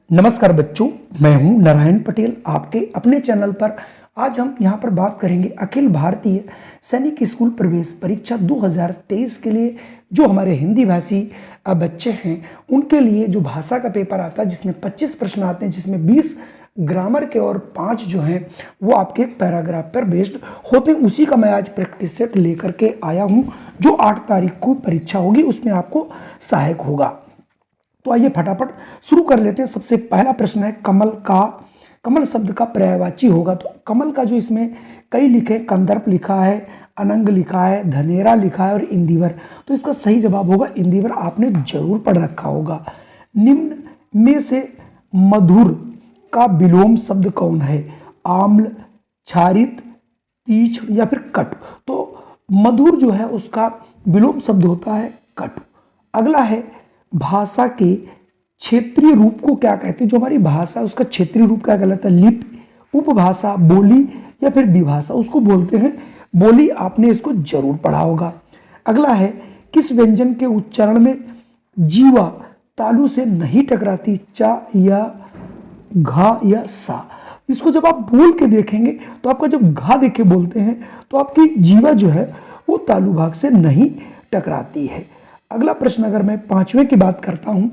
नमस्कार बच्चों, मैं हूं नारायण पटेल आपके अपने चैनल पर। आज हम यहां पर बात करेंगे अखिल भारतीय सैनिक स्कूल प्रवेश परीक्षा 2023 के लिए जो हमारे हिंदी भाषी बच्चे हैं उनके लिए जो भाषा का पेपर आता है जिसमें 25 प्रश्न आते हैं, जिसमें 20 ग्रामर के और 5 जो हैं वो आपके एक पैराग्राफ पर बेस्ड होते हैं। उसी का मैं आज प्रैक्टिस सेट लेकर के आया हूं जो 8 तारीख को परीक्षा होगी, उसमें आपको सहायक होगा। तो आइए फटाफट शुरू कर लेते हैं। सबसे पहला प्रश्न है कमल शब्द का पर्यायवाची होगा। तो कमल का जो इसमें कई लिखे, कंदर्प लिखा है, अनंग लिखा है, धनेरा लिखा है और इंदिवर। तो इसका सही जवाब होगा इंदिवर। आपने जरूर पढ़ रखा होगा। निम्न में से मधुर का विलोम शब्द कौन है? आम्ल, क्षारित, तीक्ष्ण या फिर कटु। तो मधुर जो है उसका विलोम शब्द होता है कटु। अगला है भाषा के क्षेत्रीय रूप को क्या कहते हैं? जो हमारी भाषा है उसका क्षेत्रीय रूप क्या कहलाता है? लिपि, उपभाषा, बोली या फिर विभाषा, उसको बोलते हैं बोली। आपने इसको जरूर पढ़ा होगा। अगला है किस व्यंजन के उच्चारण में जीवा तालु से नहीं टकराती? चा या घा या सा। इसको जब आप बोल के देखेंगे तो आपका जब घा देख के बोलते हैं तो आपकी जीवा जो है वो तालु भाग से नहीं टकराती है। अगला प्रश्न अगर मैं 5वें की बात करता हूं,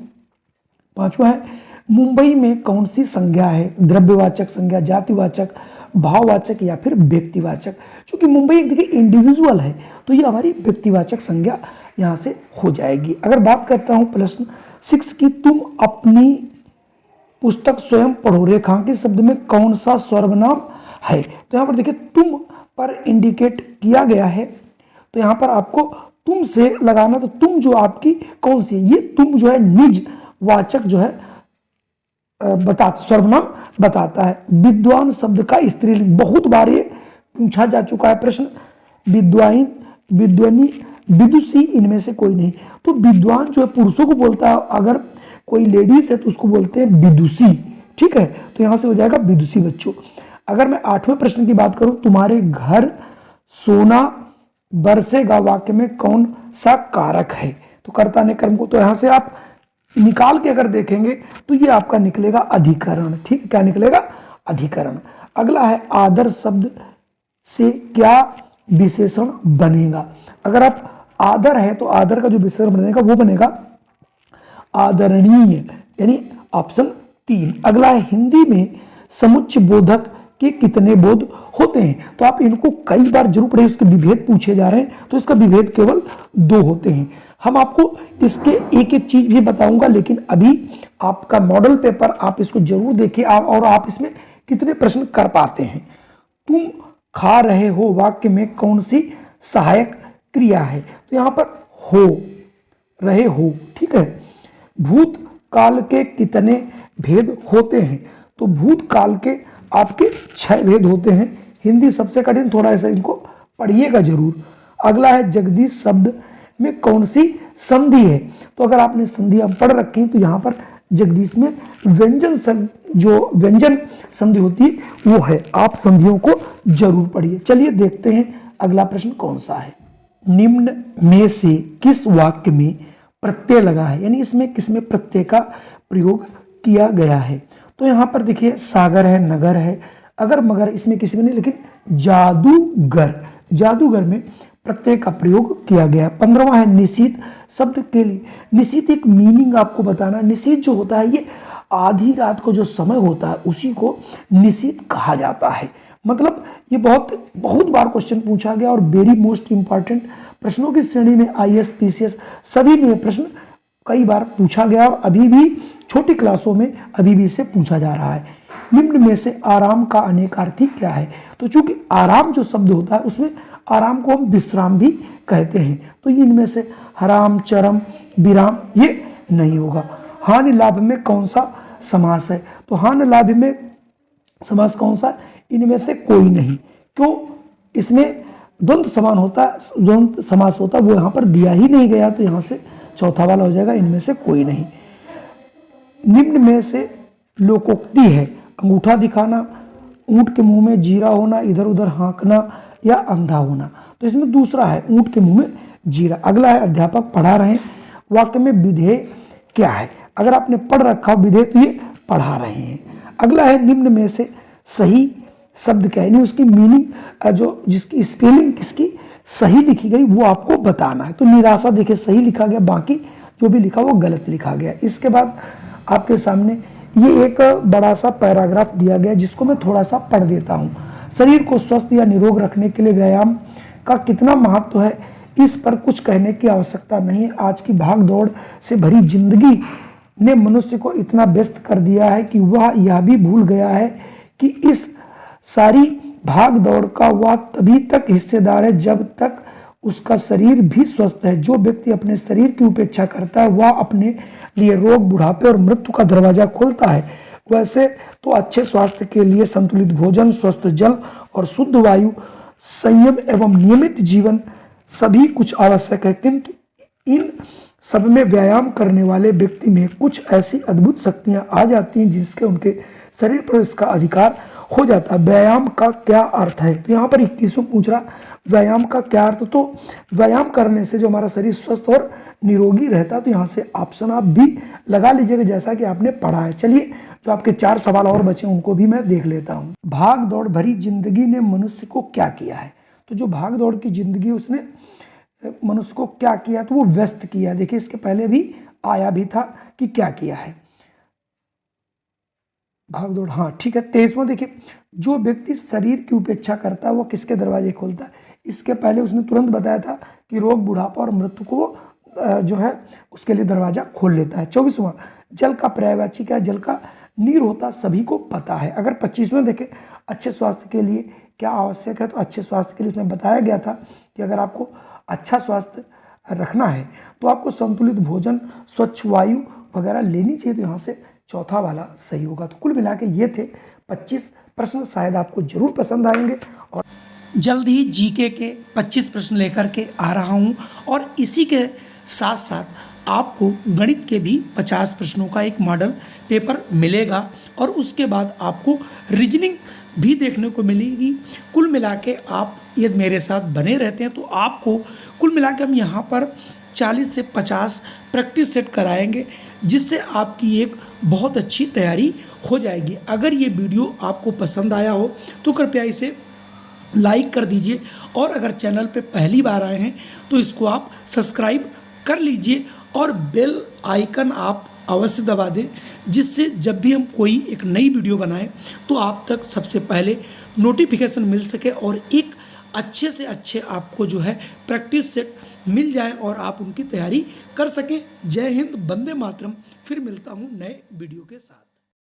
5वां है मुंबई में कौन सी संज्ञा है? द्रव्यवाचक संज्ञा, जातिवाचक, भाववाचक या फिर व्यक्तिवाचक। क्योंकि मुंबई एक देखिए इंडिविजुअल है तो ये हमारी व्यक्तिवाचक संज्ञा यहां से हो जाएगी। अगर बात करता हूं प्रश्न 6 की, तुम अपनी पुस्तक स्वयं पढ़ो, रेखांकित शब्द में कौन सा सर्वनाम है? तो यहां पर देखिए तुम पर इंडिकेट किया गया है तो यहां पर आपको तुम से लगाना। तो तुम जो आपकी कौन सी, ये तुम जो है निज वाचक जो है सर्वनाम बताता है। विद्वान शब्द का स्त्रीलिंग, बहुत बार ये पूछा जा चुका है प्रश्न। विद्वान, विद्वनी, विदुषी, इनमें से कोई नहीं। तो विद्वान जो है पुरुषों को बोलता है, अगर कोई लेडीज है तो उसको बोलते हैं विदुषी। ठीक है, तो यहां से हो जाएगा विदुषी बच्चों। अगर मैं 8वें प्रश्न की बात करूं, तुम्हारे घर सोना बरसेगा वाक्य में कौन सा कारक है? तो कर्ता ने कर्म को, तो यहां से आप निकाल के अगर देखेंगे तो ये आपका निकलेगा अधिकरण। ठीक है, क्या निकलेगा? अधिकरण। अगला है आदर शब्द से क्या विशेषण बनेगा? अगर आप आदर है तो आदर का जो विशेषण बनेगा वो बनेगा आदरणीय, यानी ऑप्शन 3। अगला है हिंदी में समुच्चय बोधक के कितने बोध होते हैं? तो आप इनको कई बार जरूर पढ़े, इसके विभेद पूछे जा रहे हैं तो इसका विभेद केवल 2 होते हैं। हम आपको इसके एक एक चीज भी बताऊंगा, लेकिन अभी आपका मॉडल पेपर आप इसको जरूर देखिए और आप इसमें कितने प्रश्न कर पाते हैं। तुम खा रहे हो वाक्य में कौन सी सहायक क्रिया है? तो यहां पर हो रहे हो। ठीक है। भूतकाल के कितने भेद होते हैं? तो भूतकाल के आपके 6 भेद होते हैं। हिंदी सबसे कठिन, थोड़ा ऐसा इनको पढ़िएगा जरूर। अगला है जगदीश शब्द में कौन सी संधि है? तो अगर आपने संधियां पढ़ रखी हैं तो यहां पर जगदीश में जो व्यंजन संधि होती है वो है। आप संधियों को जरूर पढ़िए। चलिए देखते हैं अगला प्रश्न कौन सा है। निम्न में से किस वाक्य में प्रत्यय लगा है? यानी इसमें किसमें प्रत्यय का प्रयोग किया गया है? तो यहां पर देखिए सागर है, नगर है, अगर मगर इसमें किसी में नहीं, लेकिन जादूगर में प्रत्यय का प्रयोग किया गया। 15वां है निशीथ शब्द के लिए। निशीथ एक मीनिंग आपको बताना। निशीथ जो होता है ये आधी रात को जो समय होता है उसी को निशीथ कहा जाता है। मतलब ये बहुत बार क्वेश्चन पूछा गया और वेरी मोस्ट इंपॉर्टेंट प्रश्नों की श्रेणी में IAS, PCS सभी में प्रश्न कई बार पूछा गया और अभी भी छोटी क्लासों में अभी भी इसे पूछा जा रहा है। निम्न में से आराम का अनेकार्थी क्या है? तो चूंकि आराम जो शब्द होता है उसमें आराम को हम विश्राम भी कहते हैं, तो इनमें से हराम, चरम, विराम ये नहीं होगा। हानि लाभ में कौन सा समास है? तो हानि लाभ में समास कौन सा? इनमें से कोई नहीं। क्यों? इसमें द्वंद्व समान होता, द्वंद्व समास होता, वो यहां पर दिया ही नहीं गया, तो यहां से चौथा वाला हो जाएगा इनमें से कोई नहीं। निम्न में से लोकोक्ति है अंगूठा दिखाना, ऊंट के मुंह में जीरा होना, इधर उधर हाँकना या अंधा होना। तो इसमें दूसरा है ऊंट के मुंह में जीरा। अगला है अध्यापक पढ़ा रहे वाक्य में विधेय क्या है? अगर आपने पढ़ रखा हो विधेय तो ये पढ़ा रहे हैं। अगला है निम्न में से सही शब्द क्या है, यानी उसकी मीनिंग जो जिसकी स्पेलिंग किसकी सही लिखी गई वो आपको बताना है। तो निराशा देखिए सही लिखा गया, बाकी जो भी लिखा वो गलत लिखा गया। इसके बाद आपके सामने ये एक बड़ा सा पैराग्राफ दिया गया जिसको मैं थोड़ा सा पढ़ देता हूँ। शरीर को स्वस्थ या निरोग रखने के लिए व्यायाम का कितना महत्व है, इस पर कुछ कहने की आवश्यकता नहीं। आज की भाग दौड़ से भरी जिंदगी ने मनुष्य को इतना व्यस्त कर दिया है कि वह यह भी भूल गया है कि इस सारी भाग दौड़ का वह तभी तक हिस्सेदार है जब तक उसका शरीर भी स्वस्थ है। जो व्यक्ति अपने शरीर की उपेक्षा करता है वह अपने लिए रोग, बुढ़ापे और मृत्यु का दरवाजा खोलता है। वैसे तो अच्छे स्वास्थ्य के लिए संतुलित भोजन, स्वस्थ जल और शुद्ध वायु, संयम एवं नियमित जीवन सभी कुछ आवश्यक है, किंतु इन सब में व्यायाम करने वाले व्यक्ति में कुछ ऐसी अद्भुत शक्तियां आ जाती हैं जिसके उनके शरीर पर इसका अधिकार हो जाता है। व्यायाम का क्या अर्थ है, तो यहाँ पर 21वां पूछ रहा व्यायाम का क्या अर्थ। तो व्यायाम करने से जो हमारा शरीर स्वस्थ और निरोगी रहता है। तो यहाँ से ऑप्शन आप भी लगा लीजिएगा जैसा कि आपने पढ़ा है। चलिए जो आपके 4 सवाल और बचे उनको भी मैं देख लेता हूँ। भाग दौड़ भरी जिंदगी ने मनुष्य को क्या किया है, तो जो भाग दौड़ की जिंदगी उसने मनुष्य को क्या किया, तो वो व्यस्त किया। देखिए इसके पहले भी आया भी था कि क्या किया है भाग दौड़, हाँ ठीक है। 23वां देखिए जो व्यक्ति शरीर की उपेक्षा करता है वो किसके दरवाजे खोलता है। इसके पहले उसने तुरंत बताया था कि रोग, बुढ़ापा और मृत्यु को जो है उसके लिए दरवाजा खोल लेता है। 24वां जल का पर्यायवाची क्या है, जल का नीर होता सभी को पता है। अगर 25वां देखें अच्छे स्वास्थ्य के लिए क्या आवश्यक है, तो अच्छे स्वास्थ्य के लिए उसने बताया गया था कि अगर आपको अच्छा स्वास्थ्य रखना है तो आपको संतुलित भोजन, स्वच्छ वायु वगैरह लेनी चाहिए। तो यहाँ से चौथा वाला सही होगा। तो कुल मिला के ये थे 25 प्रश्न, शायद आपको जरूर पसंद आएंगे। और जल्द ही जीके के 25 प्रश्न लेकर के आ रहा हूँ और इसी के साथ साथ आपको गणित के भी 50 प्रश्नों का एक मॉडल पेपर मिलेगा और उसके बाद आपको रीजनिंग भी देखने को मिलेगी। कुल मिला के आप यदि मेरे साथ बने रहते हैं तो आपको कुल मिला के हम यहाँ पर 40 से 50 प्रैक्टिस सेट कराएंगे जिससे आपकी एक बहुत अच्छी तैयारी हो जाएगी। अगर ये वीडियो आपको पसंद आया हो तो कृपया इसे लाइक कर दीजिए और अगर चैनल पे पहली बार आए हैं तो इसको आप सब्सक्राइब कर लीजिए और बेल आइकन आप अवश्य दबा दें जिससे जब भी हम कोई एक नई वीडियो बनाएं तो आप तक सबसे पहले नोटिफिकेशन मिल सके और एक अच्छे से अच्छे आपको जो है प्रैक्टिस सेट मिल जाए और आप उनकी तैयारी कर सकें। जय हिंद, वंदे मातरम। फिर मिलता हूँ नए वीडियो के साथ।